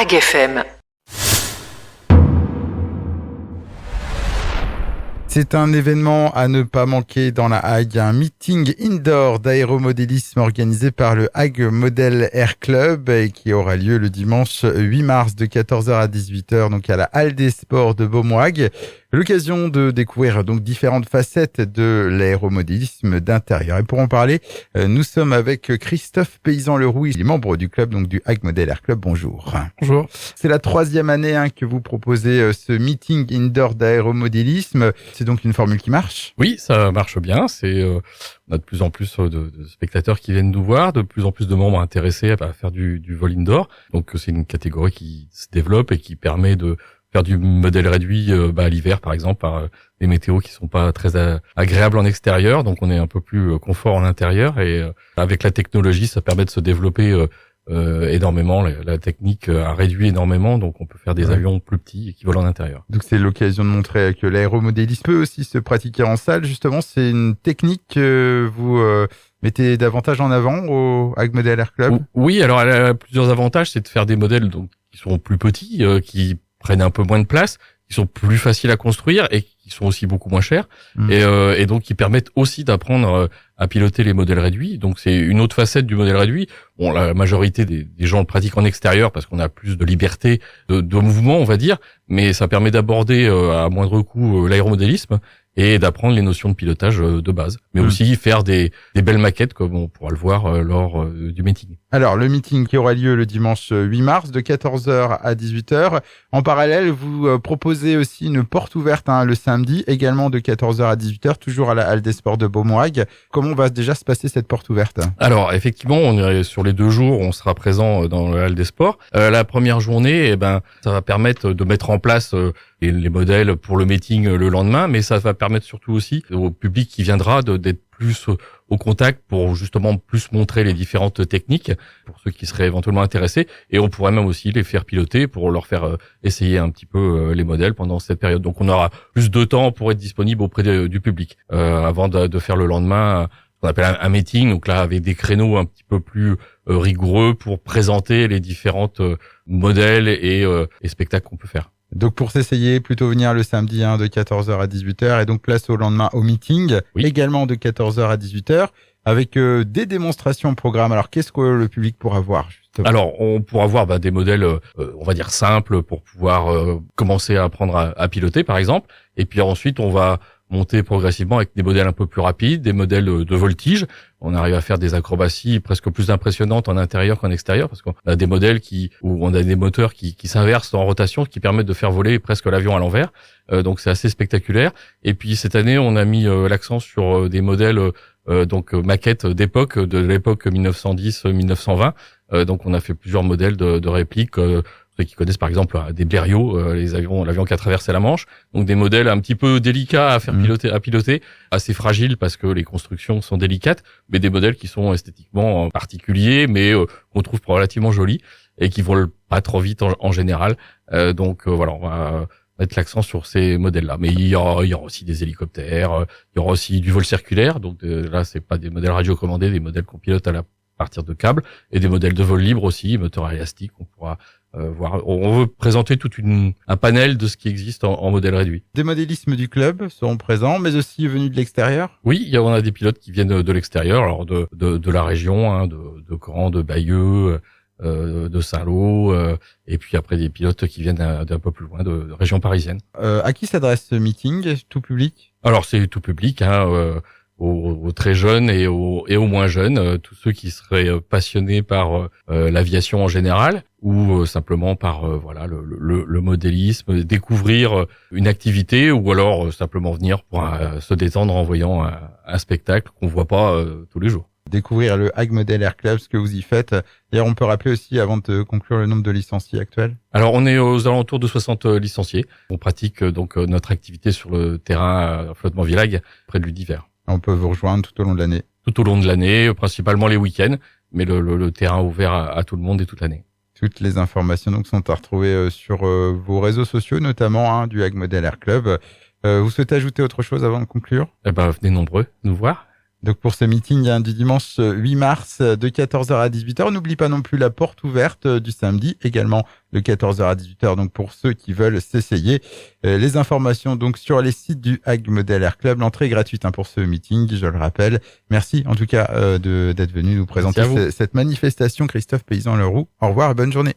Hague FM. C'est un événement à ne pas manquer dans la Hague, un meeting indoor d'aéromodélisme organisé par le Hague Model Air Club et qui aura lieu le dimanche 8 mars de 14h à 18h, donc à la Halle des Sports de Beaumont-Hague. L'occasion de découvrir donc différentes facettes de l'aéromodélisme d'intérieur. Et pour en parler, nous sommes avec Christophe Paysan-Leroux, il est membre du club, donc du Hague Model Air Club. Bonjour. Bonjour. C'est la 3e année que vous proposez ce meeting indoor d'aéromodélisme. C'est donc une formule qui marche? Oui, ça marche bien. On a de plus en plus de spectateurs qui viennent nous voir, de plus en plus de membres intéressés à faire du vol indoor. Donc c'est une catégorie qui se développe et qui permet de faire du modèle réduit à l'hiver, par exemple, par des météos qui sont pas très agréables en extérieur. Donc on est un peu plus confort en intérieur et avec la technologie, ça permet de se développer énormément. La technique a réduit énormément, donc on peut faire des avions plus petits et qui volent en intérieur. Donc c'est l'occasion de montrer que l'aéromodélisme peut aussi se pratiquer en salle. Justement, c'est une technique que vous mettez davantage en avant au Hague Model Air Club? Oui, alors elle a plusieurs avantages, c'est de faire des modèles donc qui sont plus petits, qui prennent un peu moins de place, qui sont plus faciles à construire et qui sont aussi beaucoup moins chers et donc qui permettent aussi d'apprendre à piloter les modèles réduits. Donc c'est une autre facette du modèle réduit. Bon, la majorité des gens le pratiquent en extérieur parce qu'on a plus de liberté de mouvement, on va dire, mais ça permet d'aborder à moindre coût l'aéromodélisme et d'apprendre les notions de pilotage de base, mais aussi faire des belles maquettes comme on pourra le voir lors du meeting. Alors, le meeting qui aura lieu le dimanche 8 mars de 14h à 18h. En parallèle, vous proposez aussi une porte ouverte le samedi, également de 14h à 18h, toujours à la Halle des Sports de Beaumont-Hague. Comment va déjà se passer cette porte ouverte? Alors, effectivement, on est sur les 2 jours, on sera présent dans la Halle des Sports. La première journée, ça va permettre de mettre en place les modèles pour le meeting le lendemain, mais ça va permettre surtout aussi au public qui viendra d'être plus au contact pour justement plus montrer les différentes techniques pour ceux qui seraient éventuellement intéressés, et on pourrait même aussi les faire piloter pour leur faire essayer un petit peu les modèles pendant cette période. Donc on aura plus de temps pour être disponible auprès du public avant de faire le lendemain ce qu'on appelle un meeting, donc là avec des créneaux un petit peu plus rigoureux pour présenter les différentes modèles et spectacles qu'on peut faire. Donc pour s'essayer, plutôt venir le samedi de 14h à 18h et donc place au lendemain au meeting, également de 14h à 18h, avec des démonstrations au programme. Alors qu'est-ce que le public pourra voir justement? Alors on pourra voir des modèles, on va dire simples, pour pouvoir commencer à apprendre à piloter par exemple, et puis ensuite on va monter progressivement avec des modèles un peu plus rapides, des modèles de voltige. On arrive à faire des acrobaties presque plus impressionnantes en intérieur qu'en extérieur, parce qu'on a des modèles où on a des moteurs qui s'inversent en rotation, qui permettent de faire voler presque l'avion à l'envers. Donc c'est assez spectaculaire. Et puis cette année, on a mis l'accent sur des modèles donc maquettes d'époque, de l'époque 1910-1920. Donc on a fait plusieurs modèles de répliques. Ceux qui connaissent par exemple des Blériot, l'avion qui a traversé la Manche, donc des modèles un petit peu délicats à faire piloter, assez fragiles parce que les constructions sont délicates, mais des modèles qui sont esthétiquement particuliers, mais qu'on trouve relativement jolis et qui volent pas trop vite en général. Donc voilà, on va mettre l'accent sur ces modèles-là. Mais il y aura aussi des hélicoptères, il y aura aussi du vol circulaire, donc là c'est pas des modèles radiocommandés, des modèles qu'on pilote à partir de câbles, et des modèles de vol libre aussi, moteurs élastiques, on pourra voir. On veut présenter un panel de ce qui existe en modèle réduit. Des modélismes du club seront présents, mais aussi venus de l'extérieur? Oui, on a des pilotes qui viennent de l'extérieur, alors de la région, de Caen, de Bayeux, de Saint-Lô, et puis après des pilotes qui viennent d'un peu plus loin, de région parisienne. À qui s'adresse ce meeting? Tout public? Alors c'est tout public, aux très jeunes et aux moins jeunes, tous ceux qui seraient passionnés par l'aviation en général ou simplement par le modélisme, découvrir une activité, ou alors simplement venir pour se détendre en voyant un spectacle qu'on voit pas tous les jours. Découvrir le Hague Model Air Club, ce que vous y faites. D'ailleurs, on peut rappeler aussi, avant de conclure, le nombre de licenciés actuels? Alors, on est aux alentours de 60 licenciés. On pratique donc notre activité sur le terrain Flottement-Villague, près de l'Udiver. On peut vous rejoindre tout au long de l'année? Tout au long de l'année, principalement les week-ends, mais le terrain ouvert à tout le monde et toute l'année. Toutes les informations donc sont à retrouver sur vos réseaux sociaux, notamment du Hague Model Air Club. Vous souhaitez ajouter autre chose avant de conclure? Venez nombreux nous voir. Donc pour ce meeting du dimanche 8 mars de 14h à 18h, n'oublie pas non plus la porte ouverte du samedi, également de 14h à 18h, donc pour ceux qui veulent s'essayer. Les informations donc sur les sites du Hague Model Air Club. L'entrée est gratuite pour ce meeting, je le rappelle. Merci en tout cas d'être venu nous présenter cette manifestation, Christophe Paysan-Leroux. Au revoir et bonne journée.